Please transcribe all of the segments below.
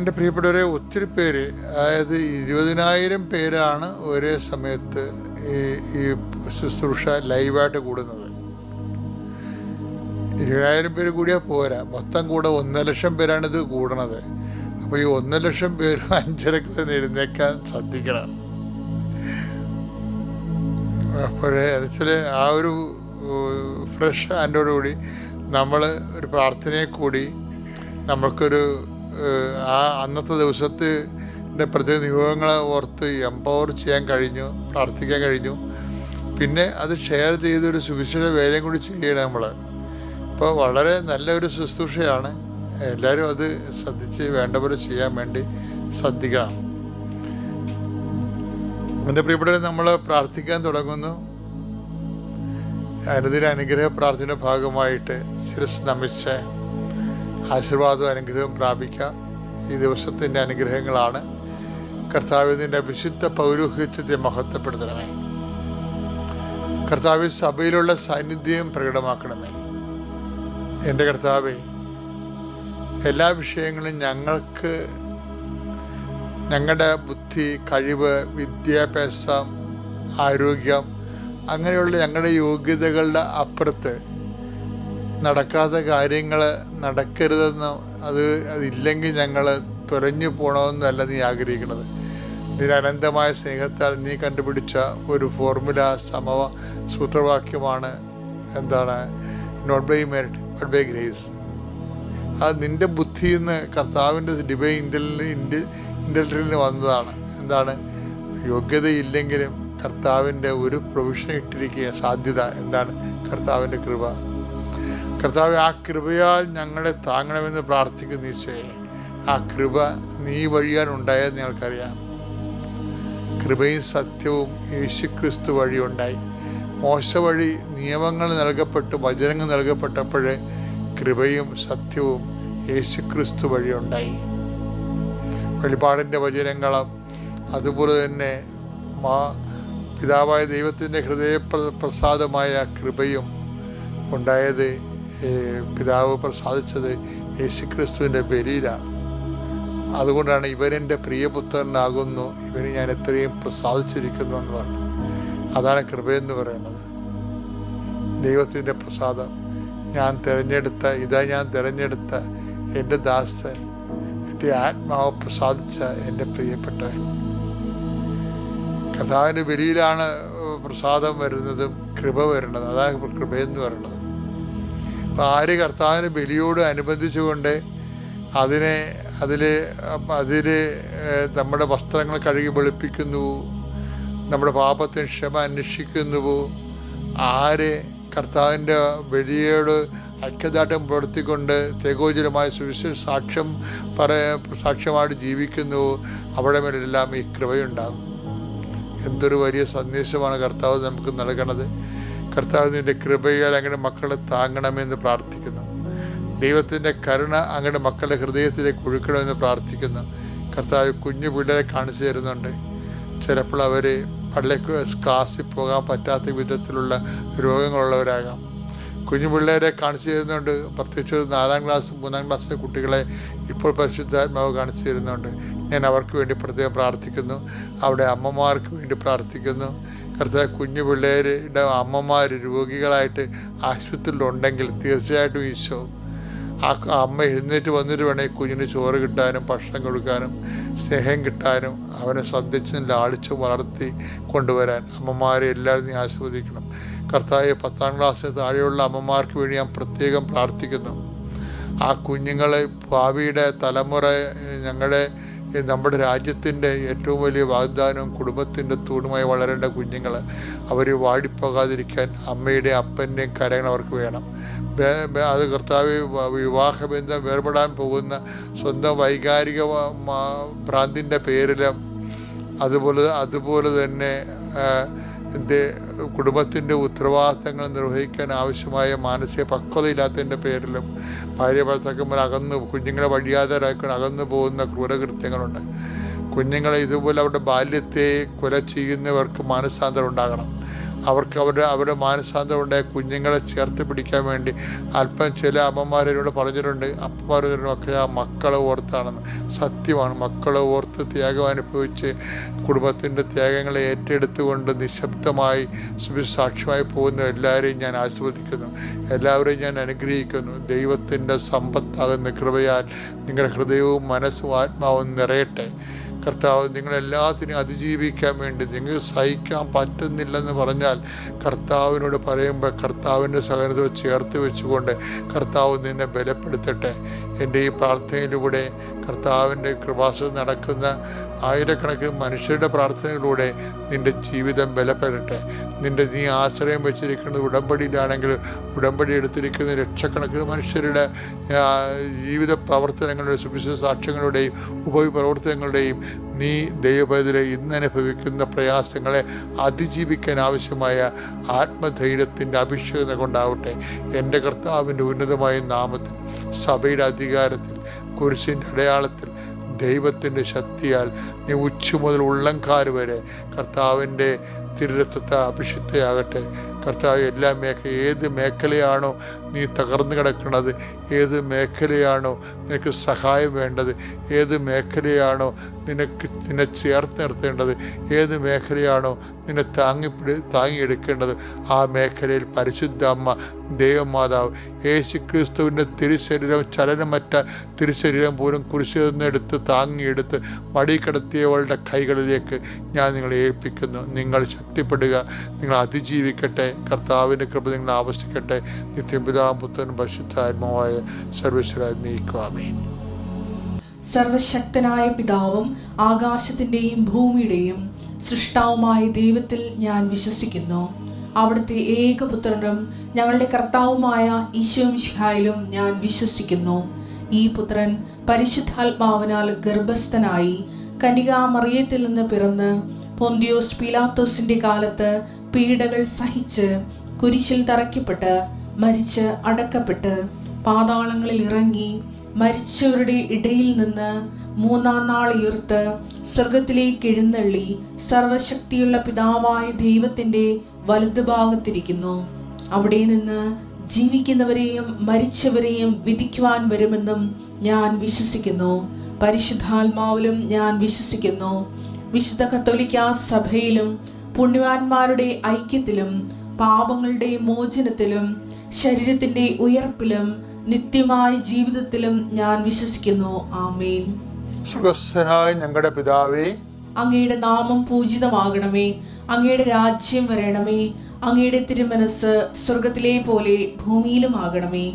എൻ്റെ പ്രിയപ്പെട്ടവരെ, ഒത്തിരി പേര്, അതായത് 20,000 പേരാണ് ഒരേ സമയത്ത് ഈ ശുശ്രൂഷ ലൈവായിട്ട് കൂടുന്നത്. 20,000 പേര് കൂടിയാൽ പോരാ, മൊത്തം കൂടെ 1,00,000 പേരാണിത് കൂടണത്. അപ്പോൾ ഈ 1,00,000 പേരും 5:30 തന്നെ എഴുന്നേക്കാൻ ശ്രദ്ധിക്കണം. അപ്പോഴേ എന്നുവെച്ചാൽ ആ ഒരു ഫ്രഷ് ഹാൻഡോടുകൂടി നമ്മൾ ഒരു പ്രാർത്ഥനയെ കൂടി നമ്മൾക്കൊരു ആ അന്നത്തെ ദിവസത്തിൻ്റെ പ്രത്യേക നിയോഗങ്ങളെ ഓർത്ത് എംപവർ ചെയ്യാൻ കഴിഞ്ഞു, പ്രാർത്ഥിക്കാൻ കഴിഞ്ഞു. പിന്നെ അത് ഷെയർ ചെയ്തൊരു സുവിശേഷ വേലയും കൂടി ചെയ്യണം നമ്മൾ. അപ്പോൾ വളരെ നല്ലൊരു ശുശ്രൂഷയാണ്. എല്ലാവരും അത് ശ്രദ്ധിച്ച് വേണ്ട പോലെ ചെയ്യാൻ വേണ്ടി ശ്രദ്ധിക്കണം. എൻ്റെ പ്രിയപ്പെട്ടവരെ, നമ്മൾ പ്രാർത്ഥിക്കാൻ തുടങ്ങുന്നു. അനുദിന അനുഗ്രഹ പ്രാർത്ഥനയുടെ ഭാഗമായിട്ട് ശിരസ് നമിച്ച് ആശീർവാദവും അനുഗ്രഹവും പ്രാപിക്കാം. ഈ ദിവസത്തിൻ്റെ അനുഗ്രഹങ്ങളാണ്. കർത്താവിൻ്റെ വിശുദ്ധ പൗരോഹിത്യത്തെ മഹത്വപ്പെടുത്തണമേ. കർത്താവ് സഭയിലുള്ള സാന്നിധ്യം പ്രകടമാക്കണമേ. എൻ്റെ കർത്താവേ, എല്ലാ വിഷയങ്ങളും ഞങ്ങൾക്ക് ഞങ്ങളുടെ ബുദ്ധി, കഴിവ്, വിദ്യാഭ്യാസം, ആരോഗ്യം, അങ്ങനെയുള്ള ഞങ്ങളുടെ യോഗ്യതകളുടെ അപ്പുറത്ത് നടക്കാത്ത കാര്യങ്ങൾ നടക്കരുതെന്ന്, അതില്ലെങ്കിൽ ഞങ്ങൾ തുലഞ്ഞു പോകണമെന്നല്ല നീ ആഗ്രഹിക്കുന്നത്. നിരനന്തമായ സ്നേഹത്താൽ നീ കണ്ടുപിടിച്ച ഒരു ഫോർമുല, സൂത്രവാക്യമാണ് എന്താണ്? Not by merit but by grace. അത് നിൻ്റെ ബുദ്ധിയിൽ നിന്ന്, കർത്താവിൻ്റെ ഡിവൈൻ ഇൻ്റലിജൻസിൽ വന്നതാണ്. എന്താണ്? യോഗ്യതയില്ലെങ്കിലും കർത്താവിൻ്റെ ഒരു പ്രൊവിഷൻ ഇട്ടിരിക്കുക സാധ്യത. എന്താണ്? കർത്താവിൻ്റെ കൃപ. കർത്താവ്, ആ കൃപയാൽ ഞങ്ങളെ താങ്ങണമെന്ന് പ്രാർത്ഥിക്കുന്നു ഈശോയെ. ആ കൃപ നീ വഴിയാൽ ഉണ്ടായെന്ന് ഞങ്ങൾക്കറിയാം. കൃപയും സത്യവും യേശുക്രിസ്തു വഴി ഉണ്ടായി. മോശ വഴി നിയമങ്ങൾ നൽകപ്പെട്ടു, വചനങ്ങൾ നൽകപ്പെട്ടപ്പോഴേ കൃപയും സത്യവും യേശുക്രിസ്തു വഴി ഉണ്ടായി. വെളിപാടിൻ്റെ വചനങ്ങളും അതുപോലെ തന്നെ പിതാവായ ദൈവത്തിൻ്റെ ഹൃദയപ്രസാദമായ കൃപയും ഉണ്ടായത്, പിതാവ് പ്രസാദിച്ചത് യേശുക്രിസ്തുവിൻ്റെ ബലിയിലാണ്. അതുകൊണ്ടാണ് ഇവരെൻ്റെ പ്രിയപുത്രനാകുന്നു, ഇവന് ഞാൻ എത്രയും പ്രസാദിച്ചിരിക്കുന്നു എന്ന് പറഞ്ഞു. അതാണ് കൃപയെന്ന് പറയുന്നത്. ദൈവത്തിൻ്റെ പ്രസാദം. ഞാൻ തിരഞ്ഞെടുത്ത എൻ്റെ ദാസൻ, എൻ്റെ ആത്മാവ് പ്രസാദിച്ച എൻ്റെ പ്രിയപ്പെട്ടവൻ. കർത്താവിൻ്റെ ബലിയിലാണ് പ്രസാദം വരുന്നതും കൃപ വരുന്നത്. അതാണ് കൃപയെന്ന് പറയുന്നത്. അപ്പോൾ ആര് കർത്താവിൻ്റെ ബലിയോട് അനുബന്ധിച്ചുകൊണ്ട് അതിൽ നമ്മുടെ വസ്ത്രങ്ങൾ കഴുകി വെളുപ്പിക്കുന്നുവോ, നമ്മുടെ പാപത്തിന് ക്ഷമ അന്വേഷിക്കുന്നുവോ, ആര് കർത്താവിൻ്റെ ബലിയോട് ഐക്യദാർഢ്യം പുലർത്തിക്കൊണ്ട് തേജോജ്വലമായ സുവിശേഷ സാക്ഷ്യമായിട്ട് ജീവിക്കുന്നുവോ, അവിടെ മേലെല്ലാം ഈ കൃപയുണ്ടാകും. എന്തൊരു വലിയ സന്ദേശമാണ് കർത്താവ് നമുക്ക് നൽകണത്. കർത്താവ് നിൻ്റെ കൃപയാൽ അങ്ങയുടെ മക്കളെ താങ്ങണമെന്ന് പ്രാർത്ഥിക്കുന്നു. ദൈവത്തിൻ്റെ കരുണ അങ്ങയുടെ മക്കളുടെ ഹൃദയത്തിലേക്ക് ഒഴുക്കണമെന്ന് പ്രാർത്ഥിക്കുന്നു. കർത്താവ് കുഞ്ഞു പിള്ളേരെ കാണിച്ചു തരുന്നുണ്ട്. ചിലപ്പോൾ അവർ ക്ലാസ്സിൽ പോകാൻ പറ്റാത്ത വിധത്തിലുള്ള രോഗങ്ങളുള്ളവരാകാം. കുഞ്ഞു പിള്ളേരെ കാണിച്ചു തരുന്നുണ്ട്. പ്രത്യേകിച്ച് 4ാം ക്ലാസ് 3ാം ക്ലാസ്സിലെ കുട്ടികളെ ഇപ്പോൾ പരിശുദ്ധാത്മാവ് കാണിച്ചു തരുന്നുണ്ട്. ഞാൻ അവർക്ക് വേണ്ടി പ്രത്യേകം പ്രാർത്ഥിക്കുന്നു. അവിടെ അമ്മമാർക്ക് വേണ്ടി പ്രാർത്ഥിക്കുന്നു. കർത്താവ്, കുഞ്ഞു പിള്ളേരുടെ അമ്മമാർ രോഗികളായിട്ട് ആശുപത്രിയിലുണ്ടെങ്കിൽ തീർച്ചയായിട്ടും ഈശോ ആ അമ്മ എഴുന്നേറ്റ് വന്നിട്ട് വേണമെങ്കിൽ കുഞ്ഞിന് ചോറ് കിട്ടാനും ഭക്ഷണം കൊടുക്കാനും സ്നേഹം കിട്ടാനും അവനെ ശ്രദ്ധിച്ചും ലാളിച്ചും വളർത്തി കൊണ്ടുവരാൻ അമ്മമാരെ എല്ലാവരും നീ ആസ്വദിക്കണം. കർത്താവ്, 10ാം ക്ലാസ്സിന് താഴെയുള്ള അമ്മമാർക്ക് വേണ്ടി ഞാൻ പ്രത്യേകം പ്രാർത്ഥിക്കുന്നു. ആ കുഞ്ഞുങ്ങളെ, ഭാവിയുടെ തലമുറ, നമ്മുടെ രാജ്യത്തിൻ്റെ ഏറ്റവും വലിയ വാഗ്ദാനവും കുടുംബത്തിൻ്റെ തൂണുമായി വളരേണ്ട കുഞ്ഞുങ്ങൾ, അവർ വാടിപ്പോകാതിരിക്കാൻ അമ്മയുടെയും അപ്പൻ്റെയും കരങ്ങൾ അവർക്ക് വേണം. അത് കർത്താവ്, വിവാഹബന്ധം വേർപെടാൻ പോകുന്ന സ്വന്തം വൈകാരിക ഭ്രാന്തിൻ്റെ പേരിലും അതുപോലെ തന്നെ കുടുംബത്തിൻ്റെ ഉത്തരവാദിത്തങ്ങൾ നിർവഹിക്കാൻ ആവശ്യമായ മാനസിക പക്വതയില്ലാത്തതിൻ്റെ പേരിലും ഭാര്യ ഭർത്താക്കന്മാർ കുഞ്ഞുങ്ങളെ വഴിയാതരാക്കാൻ അകന്നു പോകുന്ന ക്രൂരകൃത്യങ്ങളുണ്ട്. കുഞ്ഞുങ്ങളെ ഇതുപോലെ അവരുടെ ബാല്യത്തെ കൊല ചെയ്യുന്നവർക്ക് മാനസാന്തരം ഉണ്ടാകണം. അവർക്ക് അവരുടെ മാനസാന്തരം ഉണ്ടായ കുഞ്ഞുങ്ങളെ ചേർത്ത് പിടിക്കാൻ വേണ്ടി അല്പം ചില അമ്മമാരോട് പറഞ്ഞിട്ടുണ്ട്, അപ്പന്മാരൊക്കെ ആ മക്കളെ ഓർത്താണെന്ന്. സത്യമാണ്. മക്കളെ ഓർത്ത് ത്യാഗം അനുഭവിച്ച് കുടുംബത്തിൻ്റെ ത്യാഗങ്ങളെ ഏറ്റെടുത്തുകൊണ്ട് നിശബ്ദമായി സുവിസാക്ഷ്യമായി പോകുന്ന എല്ലാവരെയും ഞാൻ ആസ്വദിക്കുന്നു, എല്ലാവരെയും ഞാൻ അനുഗ്രഹിക്കുന്നു. ദൈവത്തിൻ്റെ സമ്പത്താകുന്ന കൃപയാൽ നിങ്ങളുടെ ഹൃദയവും മനസ്സും ആത്മാവും നിറയട്ടെ. കർത്താവ് നിങ്ങളെല്ലാത്തിനും അതിജീവിക്കാൻ വേണ്ടി, നിങ്ങൾക്ക് സഹിക്കാൻ പറ്റുന്നില്ലെന്ന് പറഞ്ഞാൽ കർത്താവിനോട് പറയുമ്പോൾ കർത്താവിൻ്റെ സഹനതയെ ചേർത്ത് വെച്ചുകൊണ്ട് കർത്താവ് നിന്നെ ബലപ്പെടുത്തട്ടെ. എൻ്റെ ഈ പ്രാർത്ഥനയിലൂടെ കർത്താവിൻ്റെ കൃപാസനം നടക്കുന്ന ആയിരക്കണക്കിന് മനുഷ്യരുടെ പ്രാർത്ഥനയിലൂടെ നിൻ്റെ ജീവിതം ബലപ്പെടട്ടെ. നീ ആശ്രയം വെച്ചിരിക്കുന്നത് ഉടമ്പടിയിലാണെങ്കിൽ ഉടമ്പടി എടുത്തിരിക്കുന്ന ലക്ഷക്കണക്കിന് മനുഷ്യരുടെ ജീവിത പ്രവർത്തനങ്ങളുടെയും സുവിശേഷ സാക്ഷ്യങ്ങളുടെയും ഉപപ്രവർത്തനങ്ങളുടെയും നീ ദൈവപൈതലെ ഇന്ന് അനുഭവിക്കുന്ന പ്രയാസങ്ങളെ അതിജീവിക്കാൻ ആവശ്യമായ ആത്മധൈര്യത്തിൻ്റെ അഭിഷേകം കൊണ്ടാവട്ടെ. എൻ്റെ കർത്താവിൻ്റെ ഉന്നതമായ നാമത്തിൽ, സഭയുടെ അധികാരത്തിൽ, കുരിശിൻ്റെ അടയാളത്തിൽ, ദൈവത്തിൻ്റെ ശക്തിയാൽ നീ ഉച്ച മുതൽ ഉള്ളംകാല് വരെ കർത്താവിൻ്റെ തിരുരത്വത്തെ അഭിഷിക്തയാകട്ടെ. കർത്താവ് എല്ലാ ഏത് മേഖലയാണോ നീ തകർന്നു കിടക്കുന്നത്, ഏത് മേഖലയാണോ നിനക്ക് സഹായം വേണ്ടത്, ഏത് മേഖലയാണോ നിന്നെ ചേർത്ത് നിർത്തേണ്ടത്, ഏത് മേഖലയാണോ നിന്നെ താങ്ങിയെടുക്കേണ്ടത്, ആ മേഖലയിൽ പരിശുദ്ധ അമ്മ ദൈവമാതാവ് യേശുക്രിസ്തുവിൻ്റെ തിരുശരീരം, ചലനമറ്റ തിരുശരീരം പോലും കുരിശിൽ നിന്നെടുത്ത് താങ്ങിയെടുത്ത് മടികിടത്തിയവളുടെ കൈകളിലേക്ക് ഞാൻ നിങ്ങളെ ഏൽപ്പിക്കുന്നു. നിങ്ങൾ ശക്തിപ്പെടുക, നിങ്ങൾ അതിജീവിക്കട്ടെ. കർത്താവിൻ്റെ കൃപ നിങ്ങളെ ആവശ്യിക്കട്ടെ. നിത്യം പിതാവും പുത്രനും പരിശുദ്ധാത്മാവായ സർവ്വേശ്വരായ നീക്കുവാമേൻ. സർവശക്തനായ പിതാവും ആകാശത്തിൻ്റെയും ഭൂമിയുടെയും സൃഷ്ടാവുമായ ദൈവത്തിൽ ഞാൻ വിശ്വസിക്കുന്നു. അവിടുത്തെ ഏകപുത്രനും ഞങ്ങളുടെ കർത്താവുമായ ഈശോമിശിഹായിലും ഞാൻ വിശ്വസിക്കുന്നു. ഈ പുത്രൻ പരിശുദ്ധാത്മാവിനാൽ ഗർഭസ്ഥനായി കന്യകാമറിയത്തിൽ നിന്ന് പിറന്ന് പൊന്തിയോസ് പീലാത്തോസിന്റെ കാലത്ത് പീഡകൾ സഹിച്ച് കുരിശിൽ തറയ്ക്കപ്പെട്ട് മരിച്ച് അടക്കപ്പെട്ട് പാതാളങ്ങളിൽ ഇറങ്ങി മരിച്ചവരുടെ ഇടയിൽ നിന്ന് മൂന്നാം നാൾ ഉയർത്ത് സ്വർഗത്തിലേക്ക് എഴുന്നള്ളി സർവശക്തിയുള്ള പിതാവായ ദൈവത്തിന്റെ വലതുഭാഗത്തിരിക്കുന്നു. അവിടെ നിന്ന് ജീവിക്കുന്നവരെയും മരിച്ചവരെയും വിധിക്കുവാൻ വരുമെന്നും ഞാൻ വിശ്വസിക്കുന്നു. പരിശുദ്ധാത്മാവിലും ഞാൻ വിശ്വസിക്കുന്നു. വിശുദ്ധ കത്തോലിക്കാ സഭയിലും പുണ്യവാന്മാരുടെ ഐക്യത്തിലും പാപങ്ങളുടെ മോചനത്തിലും ശരീരത്തിന്റെ ഉയർപ്പിലും നിത്യമായ ജീവിതത്തിലും ഞാൻ വിശ്വസിക്കുന്നു. ആമേൻ. സുഖസ്ഥനായ ഞങ്ങളുടെ പിതാവേ, അങ്ങയുടെ നാമം പൂജിതമാകണമേ. അങ്ങയുടെ രാജ്യം വരണമേ. അങ്ങയുടെ തിരുമനസ് സ്വർഗത്തിലെ പോലെ ഭൂമിയിലും ആകണമേ.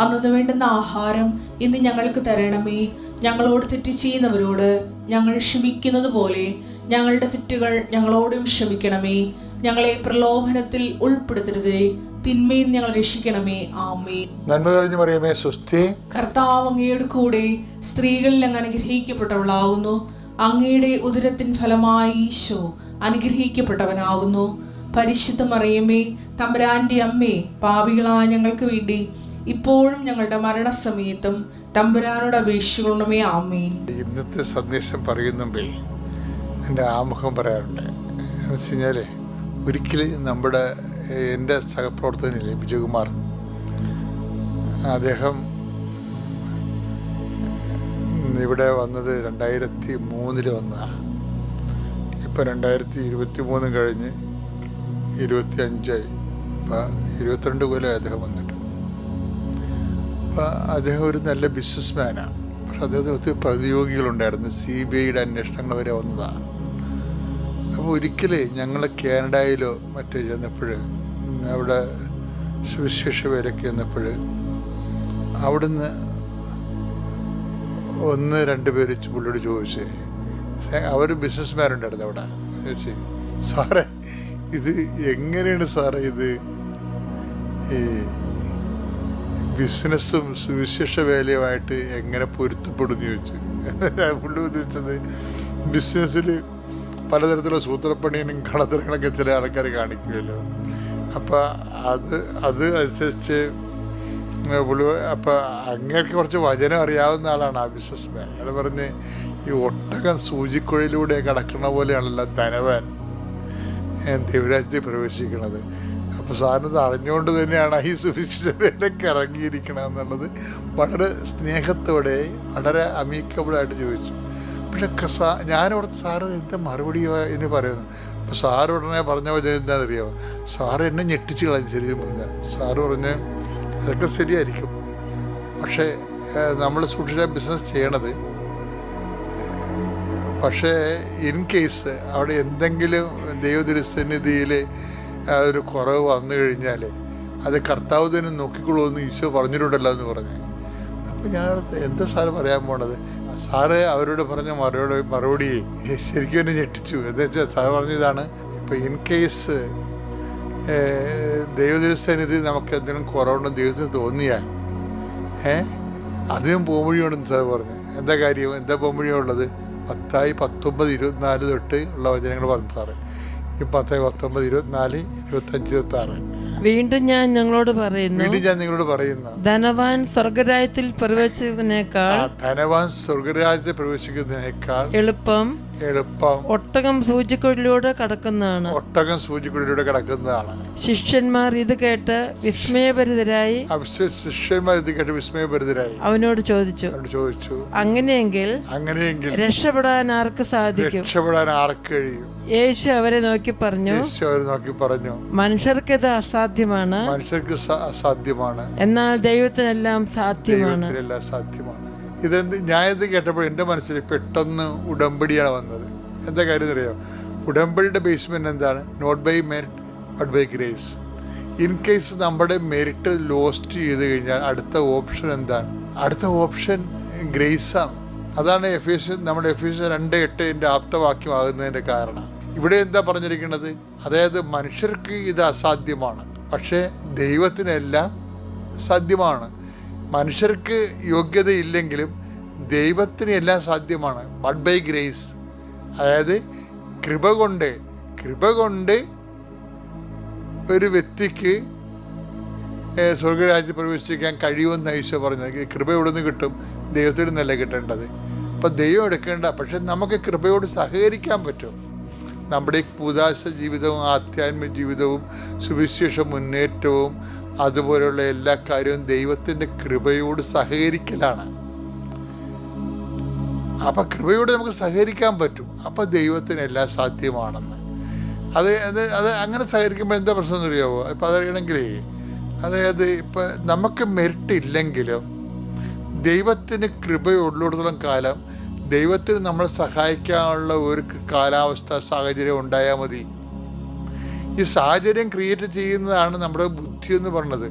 അന്നു വേണ്ടുന്ന ആഹാരം ഇന്ന് ഞങ്ങൾക്ക് തരണമേ. ഞങ്ങളോട് തെറ്റ് ചെയ്യുന്നവരോട് ഞങ്ങൾ ക്ഷമിക്കുന്നത് പോലെ ഞങ്ങളുടെ തെറ്റുകൾ ഞങ്ങളോടും ക്ഷമിക്കണമേ. ഞങ്ങളെ പ്രലോഭനത്തിൽ ഉൾപ്പെടുത്തരുതേ, തിന്മയിൽ ഞങ്ങൾ രക്ഷിക്കണമേ. ആമേൻ. നന്മ നിറഞ്ഞ മറിയമേ, സ്വസ്തി. കർത്താവ് അങ്ങയുടെ കൂടെ സ്ത്രീകളിൽ അങ്ങ് അനുഗ്രഹിക്കപ്പെട്ടവളാകുന്നു. അങ്ങയുടെ ഉദരത്തിൻ ഫലമായി ഈശോ അനുഗ്രഹിക്കപ്പെട്ടവനാകുന്നു. പരിശുദ്ധ മറിയമേ, തമ്പുരാന്റെ അമ്മേ, പാപികളായ ഞങ്ങൾക്ക് വേണ്ടി ഇപ്പോഴും ഞങ്ങളുടെ മരണസമയത്തും തമ്പുരാനോട് അപേക്ഷിക്കണമേ. ആമേൻ. ഇന്നത്തെ സന്ദേശം പറയുന്നുമ്പേ എൻ്റെ ആമുഖം പറയാറുണ്ട്. എന്ന് വെച്ച് കഴിഞ്ഞാൽ ഒരിക്കലും എൻ്റെ സഹപ്രവർത്തകനില്ലേ വിജയകുമാർ, അദ്ദേഹം ഇവിടെ വന്നത് 2003 വന്നതാണ്. ഇപ്പം 2023 കഴിഞ്ഞ് 25 ഇപ്പം 22 കൊല്ലം അദ്ദേഹം വന്നിട്ട്. അപ്പം അദ്ദേഹം ഒരു നല്ല ബിസിനസ്മാനാണ്. പക്ഷെ അദ്ദേഹത്തിന് ഒത്തിരി പ്രതിയോഗികളുണ്ടായിരുന്നു. CBIയുടെ അന്വേഷണങ്ങൾ വരെ വന്നതാണ്. അപ്പോൾ ഒരിക്കലേ ഞങ്ങൾ കാനഡയിലോ മറ്റേ ചെന്നപ്പോൾ, അവിടെ സുവിശേഷ വേലയ്ക്ക് ചെന്നപ്പോൾ, അവിടുന്ന് 1-2 പേര് പുള്ളിയോട് ചോദിച്ചേ, അവർ ബിസിനസ്മാരുണ്ടായിരുന്നു അവിടെ, ചോദിച്ചേ, സാറേ ഇത് എങ്ങനെയാണ് സാറേ ഇത് ഈ ബിസിനസ്സും സുവിശേഷ വേലയുമായിട്ട് എങ്ങനെ പൊരുത്തപ്പെടുന്നു ചോദിച്ചു. പുള്ളി ഉദ്ദേശിച്ചത് ബിസിനസ്സിൽ പലതരത്തിലുള്ള സൂത്രപ്പണിയും കളത്തരങ്ങളൊക്കെ ചില ആൾക്കാർ കാണിക്കുമല്ലോ. അപ്പം അത് അനുസരിച്ച് പുള്ളി, അപ്പം അങ്ങേക്ക് കുറച്ച് വചനം അറിയാവുന്ന ആളാണ് ആ ബിസിനസ്മാൻ. അയാൾ പറഞ്ഞ്, ഈ ഒട്ടകം സൂചിക്കുഴയിലൂടെ കടക്കണ പോലെയാണല്ലോ ധനവാൻ. ദൈവരാജ്യത്തിൽ പ്രവേശിക്കുന്നത്. അപ്പോൾ സാറിനത് അറിഞ്ഞുകൊണ്ട് തന്നെയാണ് ഈ സുവിശേഷത്തിലേക്ക് ഇറങ്ങിയിരിക്കണം എന്നുള്ളത് വളരെ സ്നേഹത്തോടെ വളരെ അമീക്കബിളായിട്ട് ചോദിച്ചു. പക്ഷെ ഞാനവിടുത്തെ സാറ് എന്താ മറുപടിയോ എന്ന് പറയുന്നു. അപ്പോൾ സാറ് ഉടനെ പറഞ്ഞ വചനം എന്താണെന്നറിയാമോ? സാറ് എന്നെ ഞെട്ടിച്ച് കളഞ്ഞു. ശരിക്കും പറഞ്ഞാൽ സാറ് പറഞ്ഞ് അതൊക്കെ ശരിയായിരിക്കും, പക്ഷേ നമ്മൾ സൂക്ഷിച്ച ബിസിനസ് ചെയ്യണത്, പക്ഷേ ഇൻ കേസ് അവിടെ എന്തെങ്കിലും ദൈവതിരുസന്നിധിയിൽ ഒരു കുറവ് വന്നു കഴിഞ്ഞാൽ അത് കർത്താവ് തന്നെ നോക്കിക്കൊള്ളൂ എന്ന് ഈശോ പറഞ്ഞിട്ടുണ്ടല്ലോ എന്ന് പറഞ്ഞു. അപ്പോൾ ഞാൻ എന്താ സാറ് പറയാൻ പോണത്? സാറ് അവരോട് പറഞ്ഞ മറുപടി ശരിക്കും എന്നെ ഞെട്ടിച്ചു. എന്താ വെച്ചാൽ സാറ് പറഞ്ഞതാണ്, ഇപ്പോൾ ഇൻ കേസ് ദൈവതിരുസന്നിധി നമുക്ക് എന്തെങ്കിലും കുറവുണ്ടെന്ന് ദൈവത്തിന് തോന്നിയാൽ അതിനും പോംവഴിയുണ്ടെന്ന് സാർ പറഞ്ഞു. എന്താ കാര്യം, എന്താ പോംവഴിയുള്ളത്? മത്തായി 19:24 തൊട്ട് ഉള്ള വചനങ്ങൾ പറഞ്ഞു സാറ്. ഈ മത്തായി 19, 24, 25, 26. വീണ്ടും ഞാൻ നിങ്ങളോട് പറയുന്നു, ധനവാൻ സ്വർഗരാജ്യത്തിൽ പ്രവേശിക്കുന്നതിനേക്കാൾ എളുപ്പം ഒട്ടകം സൂചിക്കുഴലിലൂടെ കടക്കുന്നതാണ്. ശിഷ്യന്മാർ ഇത് കേട്ട് വിസ്മയഭരിതരായി അവനോട് ചോദിച്ചു, അങ്ങനെയെങ്കിൽ രക്ഷപ്പെടാൻ ആർക്ക് സാധിക്കും? യേശു അവരെ നോക്കി പറഞ്ഞു, മനുഷ്യർക്ക് ഇത് അസാധ്യമാണ്, എന്നാൽ ദൈവത്തിനെല്ലാം സാധ്യമാണ്. ഇതെന്ത് ഞാനിത് കേട്ടപ്പോൾ എൻ്റെ മനസ്സിൽ പെട്ടെന്ന് ഉടമ്പടിയാണ് വന്നത്. എന്താ കാര്യം അറിയാം? ഉടമ്പടിയുടെ ബേസ്മെന്റ് എന്താണ്? Not by merit but by grace. In case നമ്മുടെ മെറിറ്റ് ലോസ്റ്റ് ചെയ്ത് കഴിഞ്ഞാൽ അടുത്ത ഓപ്ഷൻ എന്താണ്? അടുത്ത ഓപ്ഷൻ ഗ്രേസാണ്. അതാണ് നമ്മുടെ എഫേസ്യർ 2:8 ആപ്തവാക്യമാകുന്നതിൻ്റെ കാരണം. ഇവിടെ എന്താ പറഞ്ഞിരിക്കുന്നത്? അതായത് മനുഷ്യർക്ക് ഇത് അസാധ്യമാണ്, പക്ഷേ ദൈവത്തിനെല്ലാം സാധ്യമാണ്. മനുഷ്യർക്ക് യോഗ്യതയില്ലെങ്കിലും ദൈവത്തിന് എല്ലാം സാധ്യമാണ്. ബട്ട് ബൈ ഗ്രേസ്, അതായത് കൃപ കൊണ്ട് ഒരു വ്യക്തിക്ക് സ്വർഗരാജ്യത്തിൽ പ്രവേശിക്കാൻ കഴിയുമെന്ന് ഈശോ പറഞ്ഞത്. കൃപ എവിടെ നിന്ന് കിട്ടും? ദൈവത്തിൽ നിന്നല്ല കിട്ടേണ്ടത്. അപ്പം ദൈവം എടുക്കേണ്ട, പക്ഷെ നമുക്ക് കൃപയോട് സഹകരിക്കാൻ പറ്റും. നമ്മുടെ കൂദാശ ജീവിതവും ആധ്യാത്മിക ജീവിതവും സുവിശേഷ മുന്നേറ്റവും അതുപോലെയുള്ള എല്ലാ കാര്യവും ദൈവത്തിൻ്റെ കൃപയോട് സഹകരിക്കലാണ്. അപ്പം കൃപയോട് നമുക്ക് സഹകരിക്കാൻ പറ്റും. അപ്പം ദൈവത്തിന് എല്ലാം സാധ്യമാണെന്ന്. അത് അങ്ങനെ സഹകരിക്കുമ്പോൾ എന്താ പ്രശ്നം എന്ന് അറിയാമോ? ഇപ്പം അതറിയണമെങ്കിലേ, അതായത് ഇപ്പം നമുക്ക് മെറിറ്റ് ഇല്ലെങ്കിലും ദൈവത്തിന് കൃപയുള്ളിടത്തോളം കാലം ദൈവത്തിന് നമ്മളെ സഹായിക്കാനുള്ള ഒരു കാലാവസ്ഥ സാഹചര്യം ഉണ്ടായാൽ മതി. ഈ സാഹചര്യം ക്രിയേറ്റ് ചെയ്യുന്നതാണ് നമ്മുടെ ബുദ്ധി എന്ന് പറയുന്നത്.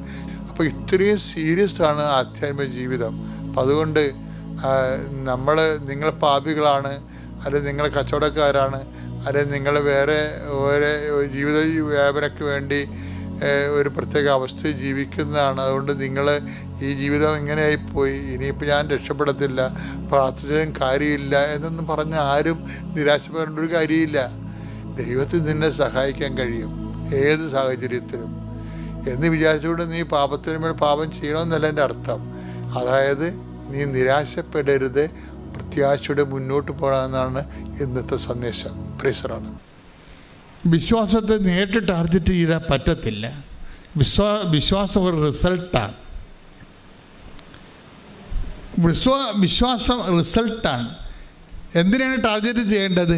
അപ്പോൾ ഇത്രയും സീരിയസ് ആണ് ആധ്യാത്മിക ജീവിതം. അപ്പം അതുകൊണ്ട് നിങ്ങൾ പാപികളാണ്, അല്ലെങ്കിൽ നിങ്ങൾ കച്ചവടക്കാരാണ്, അല്ലെങ്കിൽ നിങ്ങൾ വേറെ ജീവിത വ്യാപനയ്ക്ക് വേണ്ടി ഒരു പ്രത്യേക അവസ്ഥയിൽ ജീവിക്കുന്നതാണ്. അതുകൊണ്ട് നിങ്ങൾ ഈ ജീവിതം ഇങ്ങനെയായിപ്പോയി, ഇനിയിപ്പോൾ ഞാൻ രക്ഷപ്പെടത്തില്ല, പ്രാർത്ഥിച്ചതും കാര്യമില്ല എന്നൊന്നും പറഞ്ഞ് ആരും നിരാശപ്പെടേണ്ട ഒരു കാര്യമില്ല. ദൈവത്തിന് നിന്നെ സഹായിക്കാൻ കഴിയും ഏത് സാഹചര്യത്തിലും എന്ന് വിചാരിച്ചുകൊണ്ട് നീ പാപത്തിന് മേൽ പാപം ചെയ്യണമെന്നല്ല എൻ്റെ അർത്ഥം. അതായത് നീ നിരാശപ്പെടരുത്, പ്രത്യാശയോടെ മുന്നോട്ട് പോകണമെന്നാണ് ഇന്നത്തെ സന്ദേശം. പ്രേസറാണ്. വിശ്വാസത്തെ നേരിട്ട് ടാർഗറ്റ് ചെയ്താൽ പറ്റത്തില്ല. വിശ്വാസം ഒരു റിസൾട്ടാണ്. വിശ്വാസം റിസൾട്ടാണ്. എന്തിനാണ് ടാർഗറ്റ് ചെയ്യേണ്ടത്?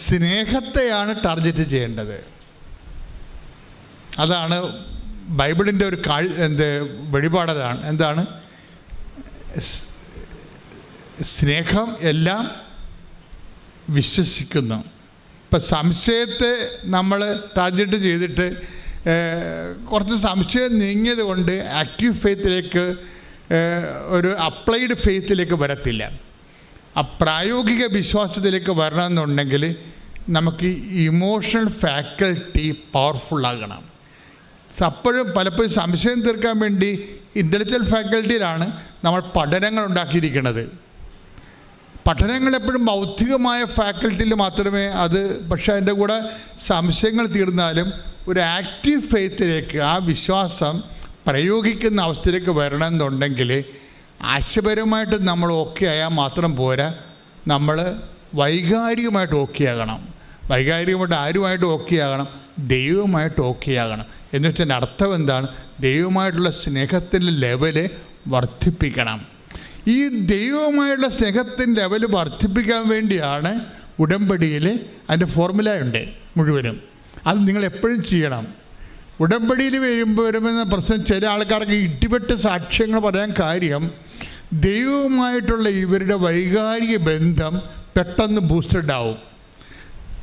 സ്നേഹത്തെയാണ് ടാർഗറ്റ് ചെയ്യേണ്ടത്. അതാണ് ബൈബിളിൻ്റെ ഒരു വെളിപാടതാണ്. എന്താണ്? സ്നേഹം എല്ലാം വിശ്വസിക്കുന്നു. ഇപ്പം സംശയത്തെ നമ്മൾ ടാർഗറ്റ് ചെയ്തിട്ട് കുറച്ച് സംശയം നീങ്ങിയത് കൊണ്ട് ആക്റ്റീവ് ഫെയ്ത്തിലേക്ക്, ഒരു അപ്ലൈഡ് ഫെയ്ത്തിലേക്ക് വരത്തില്ല. ആ പ്രായോഗിക വിശ്വാസത്തിലേക്ക് വരണമെന്നുണ്ടെങ്കിൽ നമുക്ക് ഇമോഷണൽ ഫാക്കൽറ്റി പവർഫുള്ളാകണം. പലപ്പോഴും സംശയം തീർക്കാൻ വേണ്ടി ഇൻ്റലക്ച്വൽ ഫാക്കൽറ്റിയിലാണ് നമ്മൾ പഠനങ്ങൾ ഉണ്ടാക്കിയിരിക്കുന്നത്. പഠനങ്ങൾ എപ്പോഴും ബൗദ്ധികമായ ഫാക്കൽറ്റിയിൽ മാത്രമേ അത്, പക്ഷേ അതിൻ്റെ കൂടെ സംശയങ്ങൾ തീർന്നാലും ഒരു ആക്റ്റീവ് ഫെയ്ത്തിലേക്ക്, ആ വിശ്വാസം പ്രയോഗിക്കുന്ന അവസ്ഥയിലേക്ക് വരണമെന്നുണ്ടെങ്കിൽ ആശയപരമായിട്ട് നമ്മൾ ഓക്കെ ആയാൽ മാത്രം പോരാ, നമ്മൾ വൈകാരികമായിട്ട് ഓക്കെ ആകണം. വൈകാരികമായിട്ട് ആരുമായിട്ട് ഓക്കെ ആകണം? ദൈവമായിട്ട് ഓക്കെ ആകണം. എന്ന് വെച്ചാൽ അർത്ഥം എന്താണ്? ദൈവമായിട്ടുള്ള സ്നേഹത്തിൻ്റെ ലെവല് വർദ്ധിപ്പിക്കണം. ഈ ദൈവമായിട്ടുള്ള സ്നേഹത്തിൻ്റെ ലെവല് വർദ്ധിപ്പിക്കാൻ വേണ്ടിയാണ് ഉടമ്പടിയിൽ അതിൻ്റെ ഫോർമുല ഉണ്ട് മുഴുവനും. അത് നിങ്ങൾ എപ്പോഴും ചെയ്യണം. ഉടമ്പടിയിൽ വരുമെന്ന പ്രശ്നം ചില ആൾക്കാർക്ക് ഇടിപെട്ട് സാക്ഷ്യങ്ങൾ പറയാൻ കാര്യം, ദൈവവുമായിട്ടുള്ള ഇവരുടെ വൈകാരിക ബന്ധം പെട്ടെന്ന് ബൂസ്റ്റഡ് ആവും.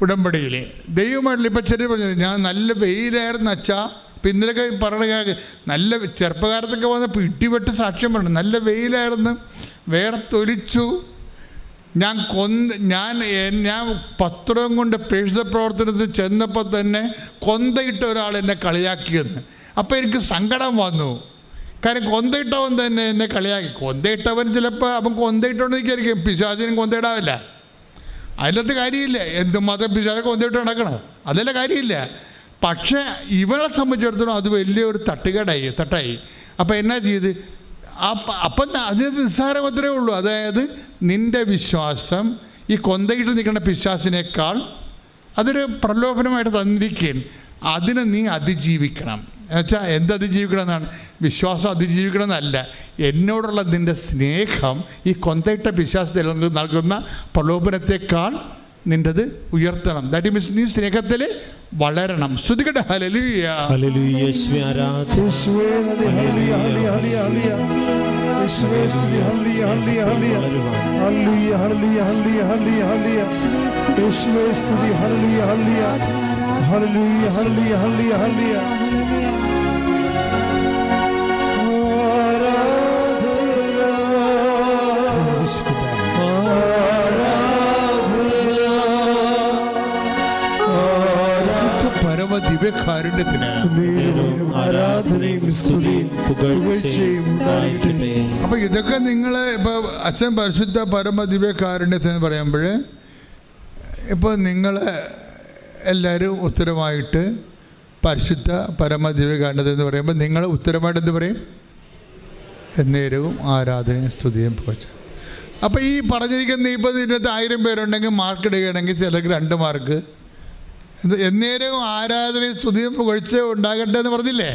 ഉടമ്പടിയിൽ ദൈവമായിട്ടുള്ള ഇപ്പം ചെറിയ പറഞ്ഞത്, ഞാൻ നല്ല വെയിലായിരുന്നു അച്ഛാ. ഇപ്പം ഇന്നലെയൊക്കെ പറഞ്ഞ നല്ല ചെറുപ്പകാലത്തൊക്കെ വന്നപ്പോൾ ഇടിപെട്ട് സാക്ഷ്യം പറഞ്ഞു, നല്ല വെയിലായിരുന്നു, വേർത്തൊലിച്ചു, ഞാൻ പത്രം കൊണ്ട് പ്രേക്ഷിത പ്രവർത്തനത്തിൽ ചെന്നപ്പോൾ തന്നെ കൊന്തയിട്ട ഒരാൾ എന്നെ കളിയാക്കിയെന്ന്. അപ്പോൾ എനിക്ക് സങ്കടം വന്നു. കാര്യം കൊന്തയിട്ടവൻ തന്നെ എന്നെ കളിയാക്കി. കൊന്തയിട്ടവൻ ചിലപ്പോൾ അവൻ കൊന്തയിട്ടോണ്ട് നിൽക്കായിരിക്കും, പിശാചിനും കൊന്തയിടാവില്ല. അതിലത്തെ കാര്യമില്ല. എന്തുമാത്രം പിശാചെ കൊന്തയിട്ട് നടക്കണം, അതല്ല കാര്യമില്ല. പക്ഷേ ഇവളെ സംബന്ധിച്ചിടത്തോളം അത് വലിയൊരു തട്ടായി. അപ്പം എന്നാ ചെയ്ത്? അപ്പം അത് നിസ്സാരം അത്രേ ഉള്ളൂ. അതായത് നിൻ്റെ വിശ്വാസം ഈ കൊന്തയിട്ട് നിൽക്കുന്ന പിശാചിനേക്കാൾ അതൊരു പ്രലോഭനമായിട്ട് തന്നിരിക്കുകയാണ്. അതിനെ നീ അതിജീവിക്കണം. എന്നുവെച്ചാൽ അതിജീവിക്കണം എന്നാണ്? വിശ്വാസം അതിജീവിക്കണം എന്നല്ല, എന്നോടുള്ള നിൻ്റെ സ്നേഹം ഈ കൊന്തയിട്ട പിശാചത്തിൽ നൽകുന്ന പ്രലോഭനത്തെക്കാൾ നിൻ്റെത് ഉയർത്തണം. ദാറ്റ് മീൻസ് നീ സ്നേഹത്തിൽ വളരണം. ശ്രുതികട്ടെ ഹല്ലേലൂയ ഹല്ലേലൂയ യേശുവേ ആരാധന യേശുവേ ഹല്ലേലൂയ ഹല്ലേലൂയ യേശുവേ സ്തുതി ഹല്ലേലൂയ ഹല്ലേലൂയ ഹല്ലേലൂയ ഹല്ലേലൂയ ഹല്ലേലൂയ യേശുവേ സ്തുതി ഹല്ലേലൂയ ഹല്ലേലൂയ ഹല്ലേലൂയ ഹല്ലേലൂയ ഹല്ലേലൂയ ദിവ്യകാരുണ്യത്തിന് അപ്പൊ ഇതൊക്കെ നിങ്ങൾ ഇപ്പൊ അച്ഛൻ പരിശുദ്ധ പരമ ദിവ്യകാരുണ്യത്തിന് പറയുമ്പോൾ ഇപ്പൊ നിങ്ങൾ എല്ലാവരും ഉത്തരമായിട്ട് പരിശുദ്ധ പരമ ദിവ്യകാരുണ്യത്തിന് പറയുമ്പോൾ നിങ്ങൾ ഉത്തരമായിട്ട് എന്ത് പറയും? എന്നേരവും ആരാധനയും സ്തുതിയും പോച്ച. അപ്പം ഈ പറഞ്ഞിരിക്കുന്ന ഇപ്പോൾ ഇതിനകത്ത് 1000 പേരുണ്ടെങ്കിൽ മാർക്ക് ഇടുകയാണെങ്കിൽ ചിലർക്ക് 2 മാർക്ക്. എന്നേരവും ആരാധനയും സ്തുതിയും പുകഴ്ച ഉണ്ടാകട്ടെ എന്ന് പറഞ്ഞില്ലേ?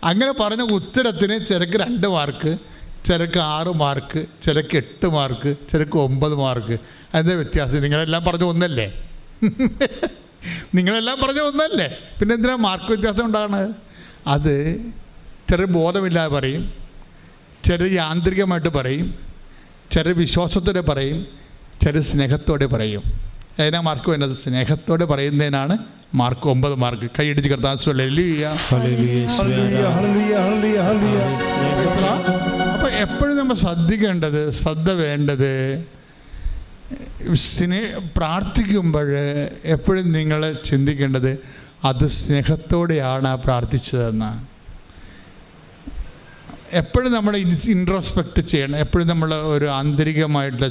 അങ്ങനെ പറഞ്ഞ ഉത്തരത്തിന് ചിലക്ക് 2 മാർക്ക്, ചിലക്ക് 6 മാർക്ക്, ചിലക്ക് 8 മാർക്ക്, ചിലക്ക് 9 മാർക്ക്. അതിൻ്റെ വ്യത്യാസം നിങ്ങളെല്ലാം പറഞ്ഞ ഒന്നല്ലേ? നിങ്ങളെല്ലാം പറഞ്ഞ ഒന്നല്ലേ? പിന്നെ എന്തിനാ മാർക്ക് വ്യത്യാസം ഉണ്ടാകണത്? അത് ചിലർ ബോധമില്ലാതെ പറയും, ചിലർ യാന്ത്രികമായിട്ട് പറയും, ചിലർ വിശ്വാസത്തോടെ പറയും, ചിലർ സ്നേഹത്തോടെ പറയും. അതിനാ മാർക്ക് വേണ്ടത്? സ്നേഹത്തോടെ പറയുന്നതിനാണ് മാർക്ക് 9 മാർക്ക്. കൈയടിച്ച് കർത്താവ് ഹല്ലേലൂയ. അപ്പോൾ എപ്പോഴും നമ്മൾ ശ്രദ്ധ വേണ്ടത് പ്രാർത്ഥിക്കുമ്പോൾ എപ്പോഴും നിങ്ങൾ ചിന്തിക്കേണ്ടത് അത് സ്നേഹത്തോടെയാണ് പ്രാർത്ഥിച്ചതെന്ന്. എപ്പോഴും നമ്മൾ ഇൻട്രോസ്പെക്റ്റ് ചെയ്യണം. എപ്പോഴും നമ്മൾ ഒരു ആന്തരികമായിട്ടുള്ള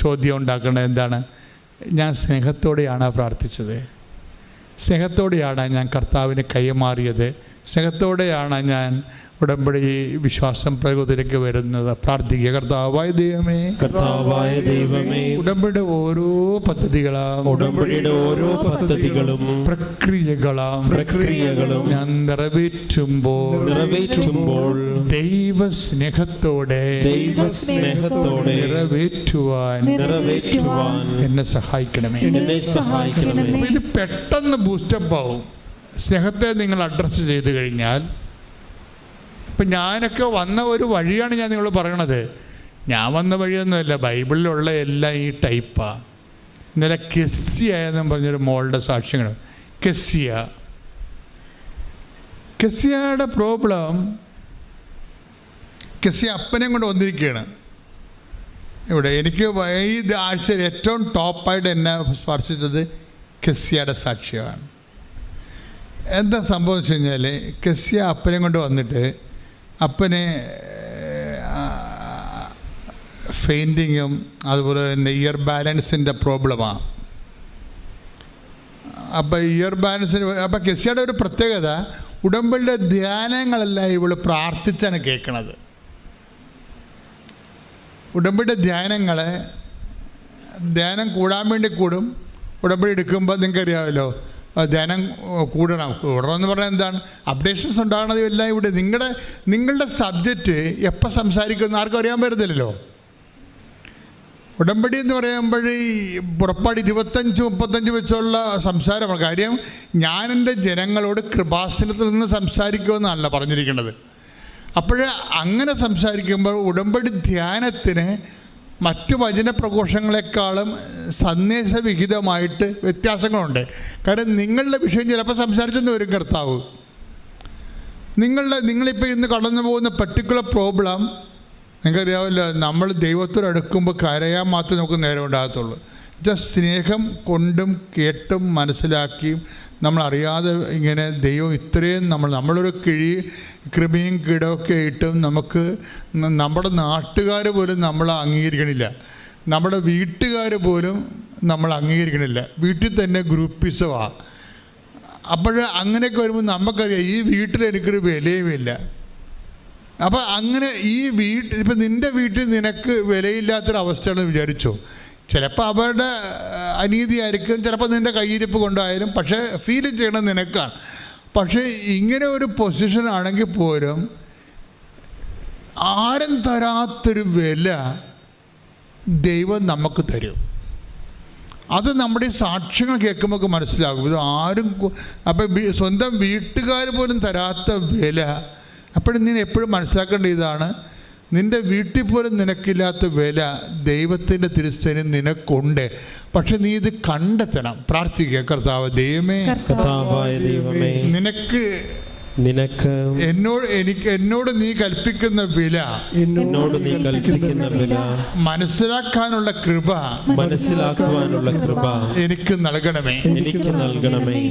ചോദ്യം ഉണ്ടാക്കേണ്ടത് എന്താണ്? ഞാൻ സ്നേഹത്തോടെയാണ് പ്രാർത്ഥിച്ചത്, സ്നേഹത്തോടെയാണ് ഞാൻ കർത്താവിനെ കൈമാറിയത്, സ്നേഹത്തോടെയാണ് ഞാൻ ഉടമ്പടി വിശ്വാസം പ്രയോഗത്തിലേക്ക് വരുന്നത്. പ്രാർത്ഥിക്കുക. കർത്താവായ ദൈവമേ, ഉടമ്പടിയുടെ ഓരോ പദ്ധതികളും പ്രക്രിയകളും ഞാൻ നിറവേറ്റുമ്പോൾ ദൈവസ്നേഹത്തോടെ നിറവേറ്റുവാൻ എന്നെ സഹായിക്കണമേ. ഇത് പെട്ടെന്ന് ബൂസ്റ്റപ്പ് ആവും സ്നേഹത്തെ നിങ്ങൾ അഡ്രസ്സ് ചെയ്ത് കഴിഞ്ഞാൽ. ഇപ്പം ഞാനൊക്കെ വന്ന ഒരു വഴിയാണ് ഞാൻ നിങ്ങൾ പറയണത്. ഞാൻ വന്ന വഴിയൊന്നുമല്ല, ബൈബിളിലുള്ള എല്ലാം ഈ ടൈപ്പാണ്. ഇന്നലെ കെസ്സിയ എന്നും പറഞ്ഞൊരു മോളുടെ സാക്ഷ്യങ്ങൾ. കെസ്സിയയുടെ പ്രോബ്ലം, കെസ്സിയ അപ്പനെയും കൊണ്ട് വന്നിരിക്കുകയാണ് ഇവിടെ. എനിക്ക് ഈ ആഴ്ചയിൽ ഏറ്റവും ടോപ്പായിട്ട് എന്നെ സ്പർശിച്ചത് കെസ്സിയയുടെ സാക്ഷ്യമാണ്. എന്താ സംഭവം വെച്ച് കഴിഞ്ഞാൽ, കെസ്സിയ അപ്പനെയും കൊണ്ട് വന്നിട്ട് അപ്പന് ഫെയിൻറ്റിങ്ങും അതുപോലെ തന്നെ ഇയർ ബാലൻസിൻ്റെ പ്രോബ്ലമാണ്. അപ്പോൾ ഇയർ ബാലൻസിന് അപ്പോൾ കെസ്സിയുടെ ഒരു പ്രത്യേകത, ഉടമ്പടിയുടെ ധ്യാനങ്ങളെല്ലാം ഇവള് പ്രാർത്ഥിച്ചാണ് കേൾക്കണത്. ഉടമ്പടിയുടെ ധ്യാനം കൂടാൻ വേണ്ടി കൂടും, ഉടമ്പടി എടുക്കുമ്പോൾ നിങ്ങൾക്കറിയാമല്ലോ, ധ്യാനം കൂടണം എന്ന് പറഞ്ഞാൽ എന്താണ്, അപ്ഡേഷൻസ് ഉണ്ടാകണത് എല്ലാം ഇവിടെ. നിങ്ങളുടെ സബ്ജക്റ്റ് എപ്പോൾ സംസാരിക്കുമെന്ന് ആർക്കും അറിയാൻ പറ്റത്തില്ലല്ലോ. ഉടമ്പടി എന്ന് പറയുമ്പോൾ പുറപ്പാട് 25-35 വെച്ചുള്ള സംസാരമാണ്. കാര്യം ഞാൻ എൻ്റെ ജനങ്ങളോട് കൃപാസനത്തിൽ നിന്ന് സംസാരിക്കുമെന്നല്ല പറഞ്ഞിരിക്കുന്നത്. അപ്പോൾ അങ്ങനെ സംസാരിക്കുമ്പോൾ ഉടമ്പടി ധ്യാനത്തിന് മറ്റു വചന പ്രഘോഷങ്ങളെക്കാളും സന്ദേശവിഹിതമായിട്ട് വ്യത്യാസങ്ങളുണ്ട്. കാരണം നിങ്ങളുടെ വിഷയം ചിലപ്പോൾ സംസാരിച്ചെന്ന് വരും കർത്താവ്. നിങ്ങളിപ്പോൾ ഇന്ന് കടന്നു പോകുന്ന പർട്ടിക്കുലർ പ്രോബ്ലം നിങ്ങൾക്കറിയാവില്ല. നമ്മൾ ദൈവത്തോട് അടുക്കുമ്പോൾ കരയാൻ മാത്രമേ നമുക്ക് നേരം ഉണ്ടാകത്തുള്ളൂ. സ്നേഹം കൊണ്ടും കേട്ടും മനസ്സിലാക്കിയും നമ്മളറിയാതെ ഇങ്ങനെ ദൈവം ഇത്രയും നമ്മളൊരു കൃപയും കീടമൊക്കെ ഇട്ടും നമുക്ക് നമ്മുടെ നാട്ടുകാർ പോലും നമ്മൾ അംഗീകരിക്കണില്ല, നമ്മുടെ വീട്ടുകാർ പോലും നമ്മൾ അംഗീകരിക്കണില്ല. വീട്ടിൽ തന്നെ ഗ്രൂപ്പിസമാണ്. അപ്പോൾ അങ്ങനെയൊക്കെ വരുമ്പോൾ നമുക്കറിയാം ഈ വീട്ടിൽ എനിക്കൊരു വിലയുമില്ല. അപ്പോൾ അങ്ങനെ ഇപ്പം നിൻ്റെ വീട്ടിൽ നിനക്ക് വിലയില്ലാത്തൊരവസ്ഥയാണെന്ന് വിചാരിച്ചോ. ചിലപ്പോൾ അവരുടെ അനീതിയായിരിക്കും, ചിലപ്പോൾ നിൻ്റെ കയ്യിരിപ്പ് കൊണ്ടായാലും, പക്ഷേ ഫീൽ ചെയ്യണം നിനക്കാണ്. പക്ഷേ ഇങ്ങനെ ഒരു പൊസിഷനാണെങ്കിൽ പോലും ആരും തരാത്തൊരു വില ദൈവം നമുക്ക് തരും. അത് നമ്മുടെ സാക്ഷ്യങ്ങൾ കേൾക്കുമ്പോൾ മനസ്സിലാകും. ഇത് ആരും അപ്പം സ്വന്തം വീട്ടുകാർ പോലും തരാത്ത വില. അപ്പോഴും നീ എപ്പോഴും മനസ്സിലാക്കേണ്ട ഇതാണ്, നിൻ്റെ വീട്ടിൽ പോലും നിനക്കില്ലാത്ത വില ദൈവത്തിൻ്റെ തിരുസേന നിനക്കുണ്ട്. പക്ഷെ നീ ഇത് കണ്ടെത്തണം. പ്രാർത്ഥിക്കുക, കർത്താവ് ദൈവമേ, നിനക്ക് എന്നോട് നീ കൽപ്പിക്കുന്ന വില മനസ്സിലാക്കാനുള്ള കൃപ എനിക്ക് നൽകണമേ.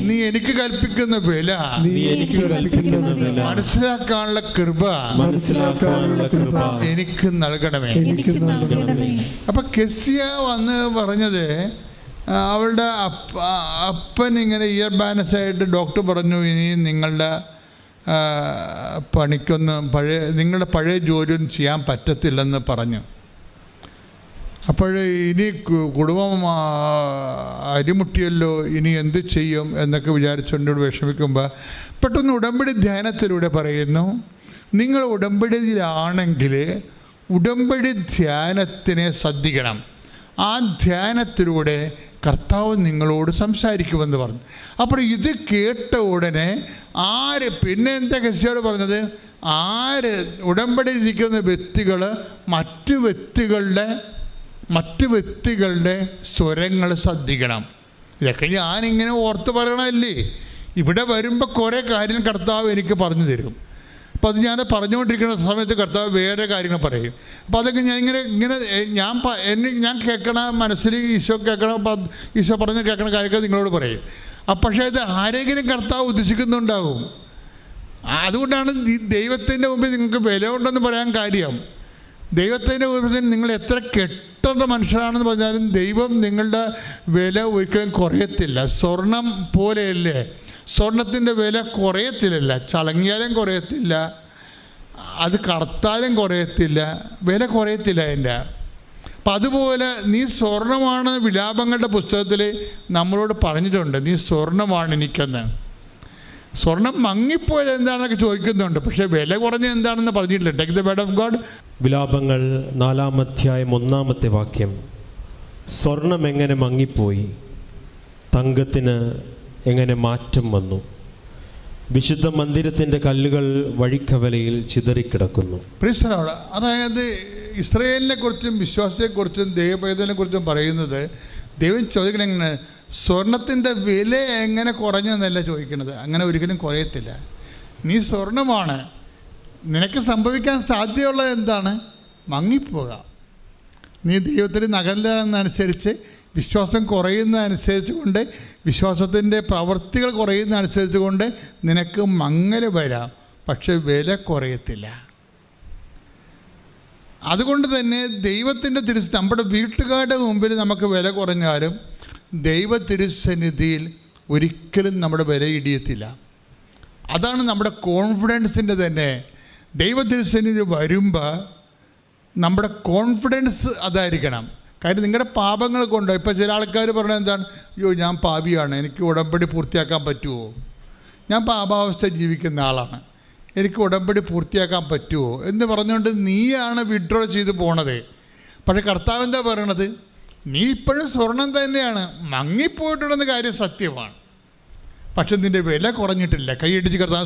നീ എനിക്ക് കൽപ്പിക്കുന്ന വില മനസ്സിലാക്കാനുള്ള കൃപ എനിക്ക് നൽകണമേ. അപ്പൊ കെസിയ വന്ന് പറഞ്ഞത്, അവളുടെ അപ്പൻ ഇങ്ങനെ ഇയർ ബാലൻസായിട്ട് ഡോക്ടർ പറഞ്ഞു, ഇനി നിങ്ങളുടെ നിങ്ങളുടെ പഴയ ജോലിയൊന്നും ചെയ്യാൻ പറ്റത്തില്ലെന്ന് പറഞ്ഞു. അപ്പോൾ ഇനി കുടുംബം അരിമുട്ടിയല്ലോ, ഇനി എന്ത് ചെയ്യും എന്നൊക്കെ വിചാരിച്ചുകൊണ്ട് വിഷമിക്കുമ്പോൾ പെട്ടെന്ന് ഉടമ്പടി ധ്യാനത്തിലൂടെ പറയുന്നു, നിങ്ങൾ ഉടമ്പടിയിലാണെങ്കിൽ ഉടമ്പടി ധ്യാനത്തിനെ ശ്രദ്ധിക്കണം. ആ ധ്യാനത്തിലൂടെ കർത്താവ് നിങ്ങളോട് സംസാരിക്കുമെന്ന് പറഞ്ഞു. അപ്പോൾ ഇത് കേട്ട ഉടനെ പിന്നെ എന്താ കെസിയോട് പറഞ്ഞത്, ഉടമ്പടിയിലിരിക്കുന്ന വ്യക്തികൾ മറ്റു വ്യക്തികളുടെ സ്വരങ്ങൾ ശ്രദ്ധിക്കണം. ഇതൊക്കെ ഞാനിങ്ങനെ ഓർത്ത് പറയണമല്ലേ. ഇവിടെ വരുമ്പോൾ കുറേ കാര്യം കർത്താവ് എനിക്ക് പറഞ്ഞു തരും. അപ്പോൾ അത് ഞാൻ പറഞ്ഞുകൊണ്ടിരിക്കുന്ന സമയത്ത് കർത്താവ് വേറെ കാര്യങ്ങൾ പറയും. അപ്പോൾ അതൊക്കെ ഞാൻ കേൾക്കണ മനസ്സിൽ ഈശോ പറഞ്ഞ് കേൾക്കണ കാര്യങ്ങൾ നിങ്ങളോട് പറയും. പക്ഷേ അത് ആരെങ്കിലും കർത്താവ് ഉദ്ദേശിക്കുന്നുണ്ടാകും. അതുകൊണ്ടാണ് ദൈവത്തിൻ്റെ മുമ്പിൽ നിങ്ങൾക്ക് വില ഉണ്ടെന്ന് പറയാൻ കാര്യം. ദൈവത്തിൻ്റെ മുമ്പിൽ നിങ്ങൾ എത്ര കെട്ടേണ്ട മനുഷ്യരാണെന്ന് പറഞ്ഞാലും ദൈവം നിങ്ങളുടെ വില ഒരിക്കലും കുറയത്തില്ല. സ്വർണം പോലെയല്ലേ, സ്വർണത്തിൻ്റെ വില കുറയത്തില്ലല്ല. ചളങ്ങിയാലും കുറയത്തില്ല, അത് കറുത്താലും കുറയത്തില്ല, വില കുറയത്തില്ല അതിൻ്റെ. അപ്പം അതുപോലെ നീ സ്വർണമാണ് വിലാപങ്ങളുടെ പുസ്തകത്തിൽ നമ്മളോട് പറഞ്ഞിട്ടുണ്ട്, നീ സ്വർണമാണ് എനിക്കെന്ന്. സ്വർണം മങ്ങിപ്പോയത് എന്താണെന്നൊക്കെ ചോദിക്കുന്നുണ്ട്, പക്ഷേ വില കുറഞ്ഞ എന്താണെന്ന് പറഞ്ഞിട്ടില്ല. Take the word of God. വിലാപങ്ങൾ 4-ാം അധ്യായം 1-ാമത്തെ വാക്യം. സ്വർണം എങ്ങനെ മങ്ങിപ്പോയി, തങ്കത്തിന് എങ്ങനെ മാറ്റം വന്നു, വിശുദ്ധ മന്ദിരത്തിൻ്റെ കല്ലുകൾ വഴിക്കവലയിൽ ചിതറിക്കിടക്കുന്നു. അതായത് ഇസ്രായേലിനെ കുറിച്ചും വിശ്വാസത്തെക്കുറിച്ചും ദൈവപൈതലിനെ കുറിച്ചും പറയുന്നത്, ദൈവം ചോദിക്കണം എങ്ങനെ, സ്വർണത്തിൻ്റെ വില എങ്ങനെ കുറഞ്ഞെന്നല്ല ചോദിക്കണത്. അങ്ങനെ ഒരിക്കലും കുറയത്തില്ല. നീ സ്വർണമാണ്. നിനക്ക് സംഭവിക്കാൻ സാധ്യതയുള്ളത് എന്താണ്? മങ്ങിപ്പോകാം. നീ ദൈവത്തിന് നകലുന്നതനുസരിച്ച് വിശ്വാസം കുറയുന്നതനുസരിച്ച് കൊണ്ട്, വിശ്വാസത്തിൻ്റെ പ്രവൃത്തികൾ കുറയുന്നതനുസരിച്ച് കൊണ്ട് നിനക്ക് മങ്ങൽ വരാം, പക്ഷെ വില കുറയത്തില്ല. അതുകൊണ്ട് തന്നെ ദൈവത്തിൻ്റെ നമ്മുടെ വീട്ടുകാരുടെ മുമ്പിൽ നമുക്ക് വില കുറഞ്ഞാലും ദൈവ തിരുസന്നിധിയിൽ ഒരിക്കലും നമ്മുടെ വില ഇടിയത്തില്ല. അതാണ് നമ്മുടെ കോൺഫിഡൻസിൻ്റെ തന്നെ. ദൈവ തിരുസന്നിധി വരുമ്പോൾ നമ്മുടെ കോൺഫിഡൻസ് അതായിരിക്കണം. കാര്യം നിങ്ങളുടെ പാപങ്ങൾ കൊണ്ടോ. ഇപ്പോൾ ചില ആൾക്കാർ പറഞ്ഞാൽ എന്താണ്, അയ്യോ ഞാൻ പാപിയാണ്, എനിക്ക് ഉടമ്പടി പൂർത്തിയാക്കാൻ പറ്റുമോ, ഞാൻ പാപാവസ്ഥ ജീവിക്കുന്ന ആളാണ്, എനിക്ക് ഉടമ്പടി പൂർത്തിയാക്കാൻ പറ്റുമോ എന്ന് പറഞ്ഞുകൊണ്ട് നീയാണ് വിഡ്രോ ചെയ്ത് പോണത്. പക്ഷേ കർത്താവ് എന്താ പറയണത്, നീ ഇപ്പോഴും സ്വർണം തന്നെയാണ്, മങ്ങിപ്പോയിട്ടുണ്ടെന്ന കാര്യം സത്യമാണ്, പക്ഷെ നിന്റെ വില കുറഞ്ഞിട്ടില്ല. കൈയടിച്ച് കർത്താവ്